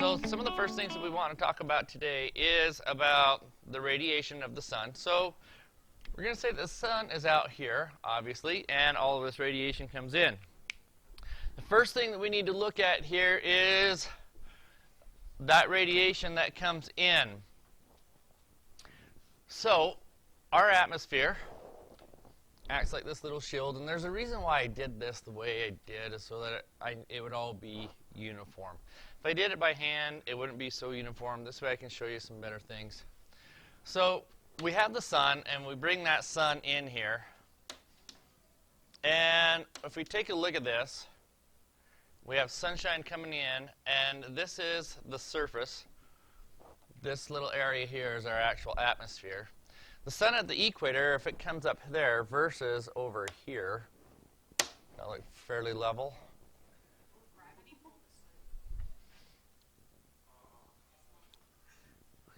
So some of the first things that we want to talk about today is about the radiation of the sun. So we're going to say the sun is out here, obviously, and all of this radiation comes in. The first thing that we need to look at here is that radiation that comes in. So our atmosphere acts like this little shield, and there's a reason why I did this the way I did, is so that it would all be uniform. If I did it by hand, it wouldn't be so uniform. This way I can show you some better things. So we have the sun, and we bring that sun in here. And if we take a look at this, we have sunshine coming in, and this is the surface. This little area here is our actual atmosphere. The sun at the equator, if it comes up there versus over here, that looks fairly level.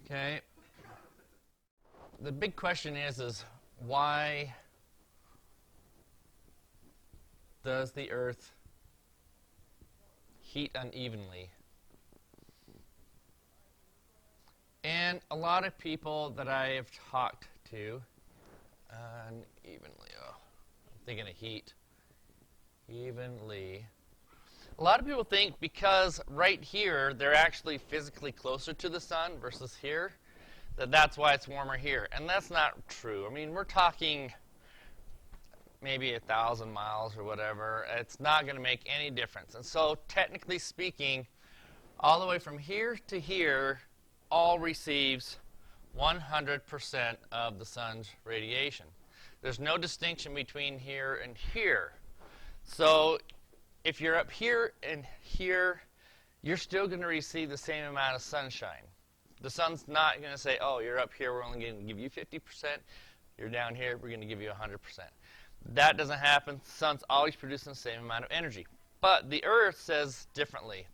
Okay. The big question is why does the Earth heat unevenly? And a lot of people that I have talked to, unevenly, I'm thinking of heat, evenly. A lot of people think because right here they're actually physically closer to the sun versus here, that's why it's warmer here. And that's not true. I mean, we're talking maybe 1,000 miles or whatever. It's not going to make any difference. And so technically speaking, all the way from here to here all receives 100% of the sun's radiation. There's no distinction between here and here. So if you're up here and here, you're still going to receive the same amount of sunshine. The sun's not going to say, oh, you're up here, we're only going to give you 50%. You're down here, we're going to give you 100%. That doesn't happen. The sun's always producing the same amount of energy. But the Earth says differently.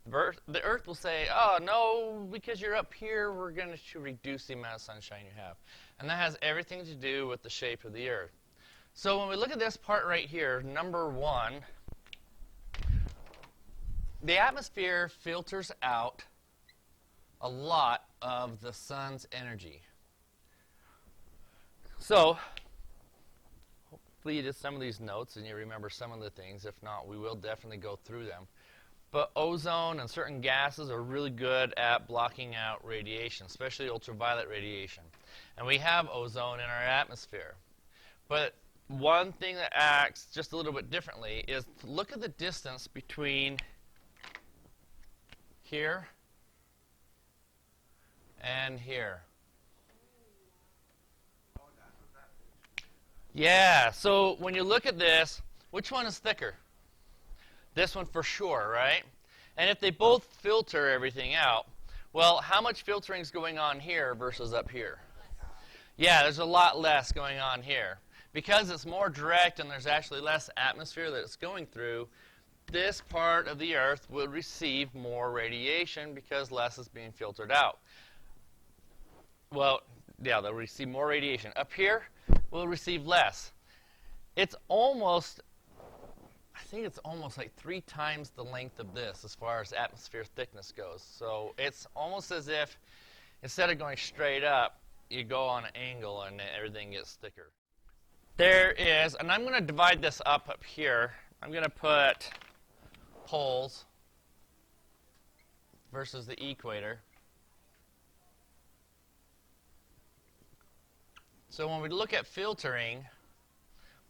The Earth will say, oh, no, because you're up here, we're going to reduce the amount of sunshine you have. And that has everything to do with the shape of the Earth. So when we look at this part right here, number 1, the atmosphere filters out a lot of the sun's energy. So hopefully you did some of these notes and you remember some of the things. If not, we will definitely go through them. But ozone and certain gases are really good at blocking out radiation, especially ultraviolet radiation. And we have ozone in our atmosphere. But one thing that acts just a little bit differently is to look at the distance between here and here. Yeah, so when you look at this, which one is thicker? This one for sure, right? And if they both filter everything out, well, how much filtering is going on here versus up here? Yeah, there's a lot less going on here. Because it's more direct and there's actually less atmosphere that it's going through, this part of the Earth will receive more radiation because less is being filtered out. Well, yeah, they'll receive more radiation. Up here, we'll receive less. It's almost, I think it's almost like 3 times the length of this as far as atmosphere thickness goes. So it's almost as if instead of going straight up, you go on an angle and everything gets thicker. There is, and I'm going to divide this up here. I'm going to put poles versus the equator. So when we look at filtering,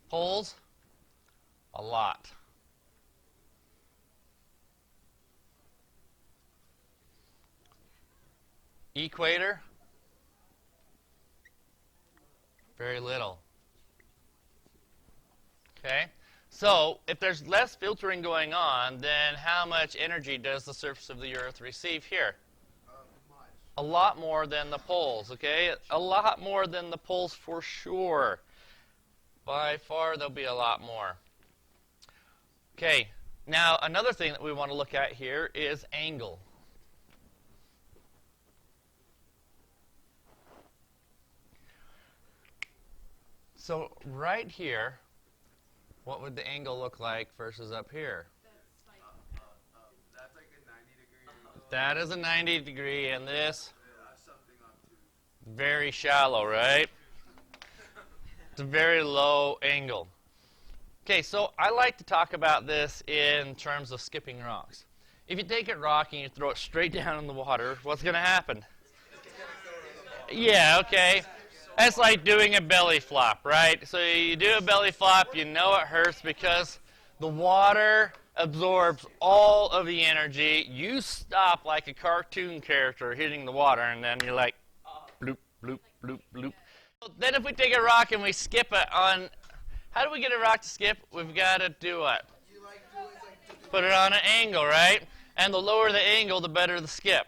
poles, a lot. Equator, very little. Okay? So if there's less filtering going on, then how much energy does the surface of the Earth receive here? A lot more than the poles, okay? A lot more than the poles for sure. By far, there'll be a lot more. Okay, now another thing that we want to look at here is angle. So right here, what would the angle look like versus up here? That's like a 90 degree That is a 90 degree, and this very shallow, right? It's a very low angle. Okay, so I like to talk about this in terms of skipping rocks. If you take a rock and you throw it straight down in the water, what's going to happen? Yeah, okay. That's like doing a belly flop, right? So you do a belly flop, you know it hurts because the water absorbs all of the energy. You stop like a cartoon character hitting the water, and then you're like, bloop, bloop, bloop, bloop. Then if we take a rock and we skip it on, how do we get a rock to skip? We've got to do what? Put it on an angle, right? And the lower the angle, the better the skip.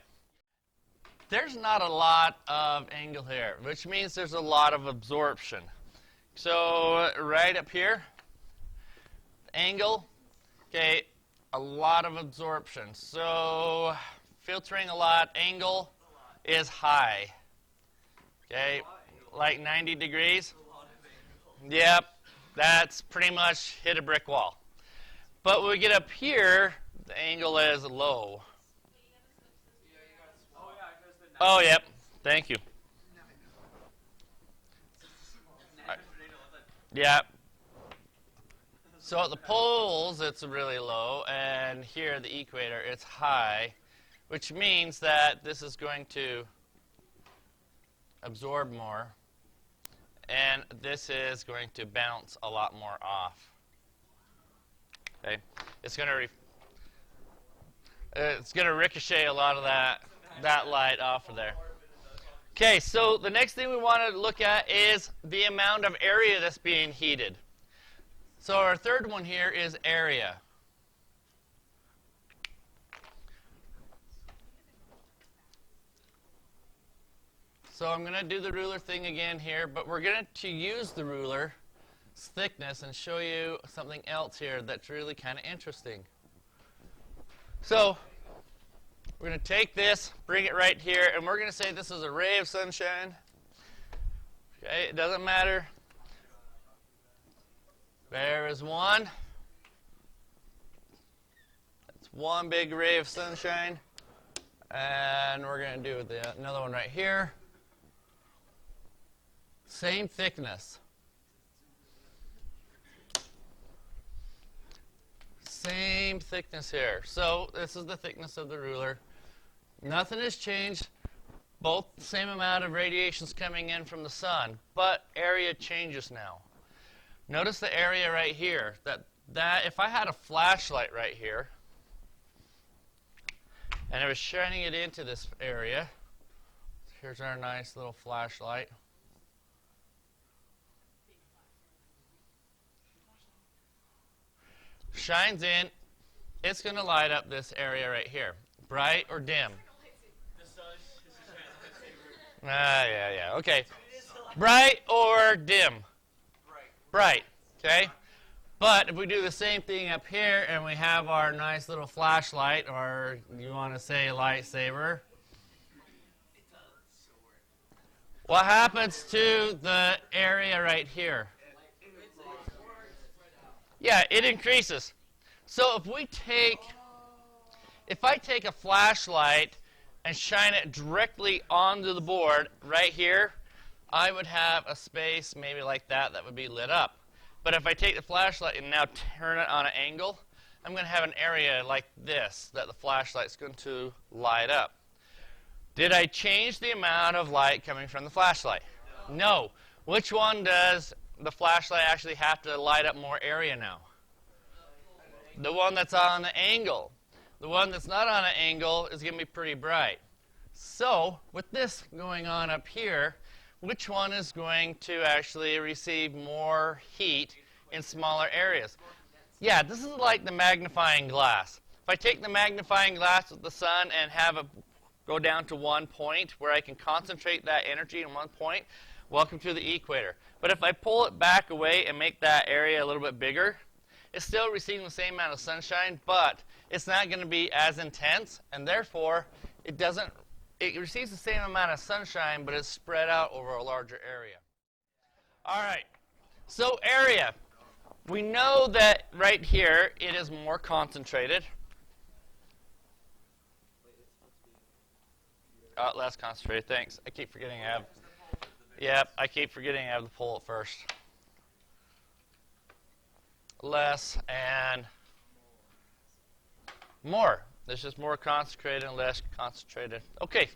There's not a lot of angle here, which means there's a lot of absorption. So right up here, angle, okay, a lot of absorption. So filtering a lot, angle is high. Okay, like 90 degrees. Yep, that's pretty much hit a brick wall. But when we get up here, the angle is low. Oh, yep. Thank you. Yeah. So at the poles, it's really low, and here at the equator, it's high, which means that this is going to absorb more, and this is going to bounce a lot more off. Okay, it's going to ricochet a lot of that light off of there. Okay, so the next thing we want to look at is the amount of area that's being heated. So our third one here is area. So I'm going to do the ruler thing again here, but we're going to use the ruler's thickness and show you something else here that's really kind of interesting. So we're going to take this, bring it right here, and we're going to say this is a ray of sunshine. Okay, it doesn't matter. There is one. That's one big ray of sunshine. And we're going to do another one right here. Same thickness. Same thickness here. So this is the thickness of the ruler. Nothing has changed. Both the same amount of radiations coming in from the sun, but area changes now. Notice the area right here. That if I had a flashlight right here, and I was shining it into this area, here's our nice little flashlight. Shines in, it's going to light up this area right here. Bright or dim? Yeah. Okay. Bright or dim? Bright. Okay. But if we do the same thing up here and we have our nice little flashlight, or you want to say lightsaber, what happens to the area right here? Yeah, it increases. So if I take a flashlight and shine it directly onto the board right here, I would have a space maybe like that would be lit up. But if I take the flashlight and now turn it on an angle, I'm going to have an area like this that the flashlight's going to light up. Did I change the amount of light coming from the flashlight? No. Which one does the flashlight actually have to light up more area now? The one that's on the angle. The one that's not on an angle is going to be pretty bright. So, with this going on up here, which one is going to actually receive more heat in smaller areas? Yeah, this is like the magnifying glass. If I take the magnifying glass with the sun and have it go down to one point where I can concentrate that energy in one point, welcome to the equator. But if I pull it back away and make that area a little bit bigger, it's still receiving the same amount of sunshine, but it's not going to be as intense, and therefore it receives the same amount of sunshine, but it's spread out over a larger area. All right, so area. We know that right here it is more concentrated. less concentrated. Thanks. I keep forgetting I have. Yep, I keep forgetting I have the pole at first. Less and more. This is more concentrated and less concentrated. Okay.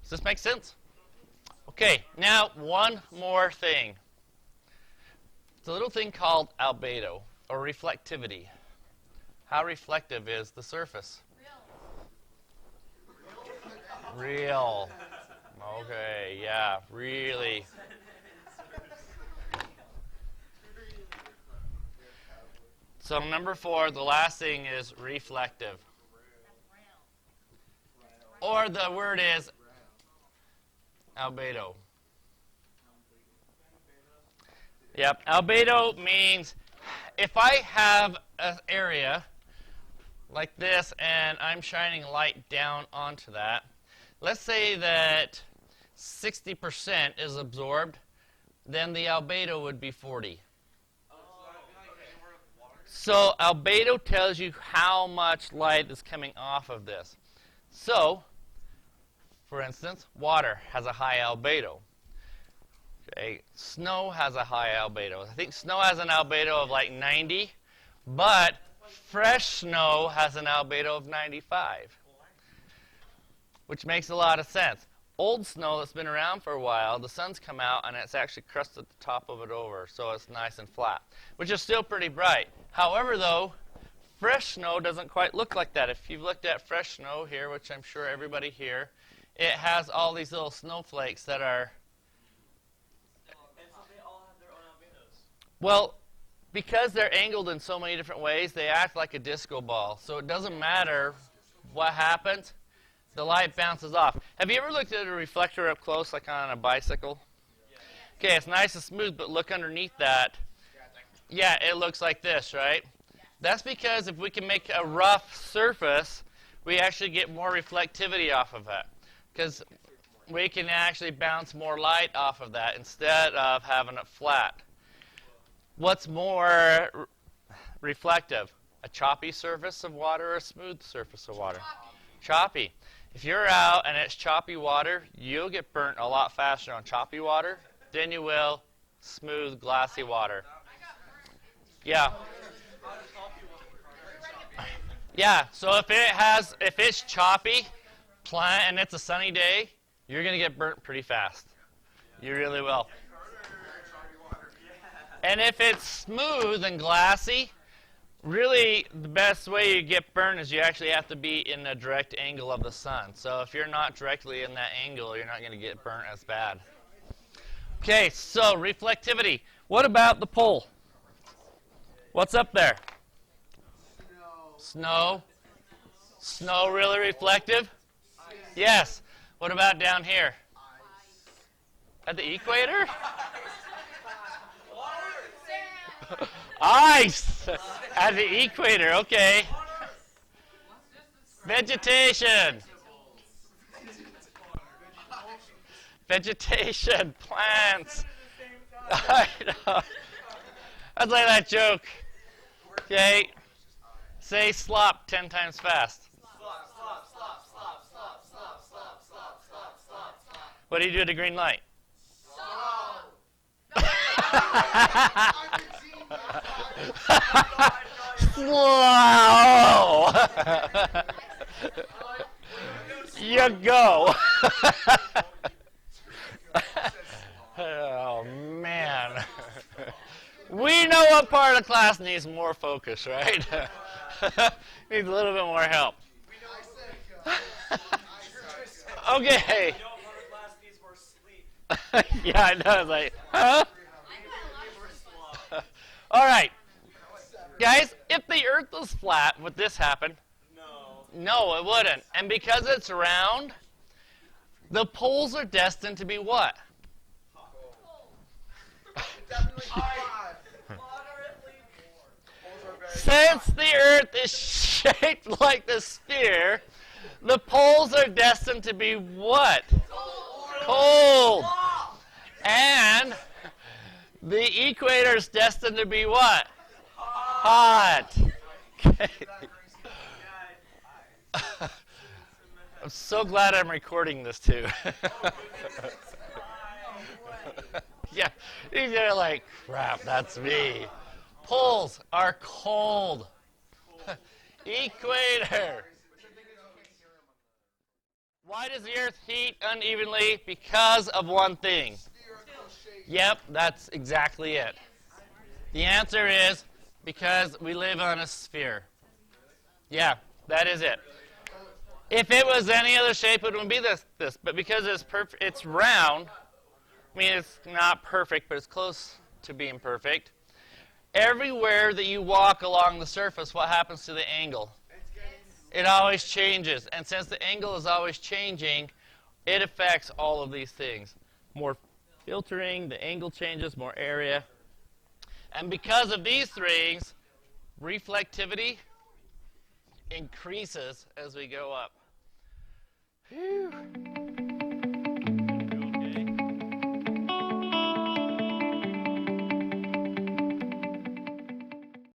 Does this make sense? Okay, now one more thing. It's a little thing called albedo, or reflectivity. How reflective is the surface? Real. Okay, yeah, really. So number 4, the last thing is reflective. Or the word is albedo. Yep, albedo means if I have an area like this and I'm shining light down onto that, let's say that 60% is absorbed, then the albedo would be 40. So albedo tells you how much light is coming off of this. So, for instance, water has a high albedo. Okay, snow has a high albedo. I think snow has an albedo of like 90, but fresh snow has an albedo of 95, which makes a lot of sense. Old snow that's been around for a while, the sun's come out and it's actually crusted the top of it over, so it's nice and flat, which is still pretty bright. However, though, fresh snow doesn't quite look like that. If you've looked at fresh snow here, which I'm sure everybody here, it has all these little snowflakes that are... And so they all have their own albedos. Well, because they're angled in so many different ways, they act like a disco ball. So it doesn't matter what happens, the light bounces off. Have you ever looked at a reflector up close, like on a bicycle? Okay, it's nice and smooth, but look underneath that. Yeah, it looks like this, right? That's because if we can make a rough surface, we actually get more reflectivity off of it. Because we can actually bounce more light off of that instead of having it flat. What's more reflective? A choppy surface of water or a smooth surface of water? Choppy. If you're out and it's choppy water, you'll get burnt a lot faster on choppy water than you will smooth, glassy water. Yeah. Yeah, so if it's choppy, and it's a sunny day, you're going to get burnt pretty fast. You really will. And if it's smooth and glassy, really the best way you get burned is you actually have to be in a direct angle of the sun. So if you're not directly in that angle, you're not going to get burnt as bad. Okay, so reflectivity. What about the pole? What's up there? Snow. Snow really reflective? Yes. What about down here? At the equator? Ice! At the equator, okay. Vegetation. Vegetation, plants. I know. That's like that joke. Okay. Say slop 10 times fast. What do you do at a green light? Slow. You go. Oh, man. We know what part of the class needs more focus, right? Needs a little bit more help. Okay. Yeah, I know. It's like, huh? All right. Guys, if the Earth was flat, would this happen? No, it wouldn't. And because it's round, the poles are destined to be what? Since the Earth is shaped like the sphere, the poles are destined to be what? Cold. And the equator is destined to be what? Hot. Okay. I'm so glad I'm recording this too. Yeah, you're like, crap, that's me. Poles are cold. Equator. Why does the Earth heat unevenly? Because of one thing. Yep, that's exactly it. The answer is because we live on a sphere. Yeah, that is it. If it was any other shape, it wouldn't be this. But because it's round, I mean, it's not perfect, but it's close to being perfect. Everywhere that you walk along the surface, what happens to the angle? It always changes. And since the angle is always changing, it affects all of these things. More filtering, the angle changes, more area. And because of these things, reflectivity increases as we go up. Whew.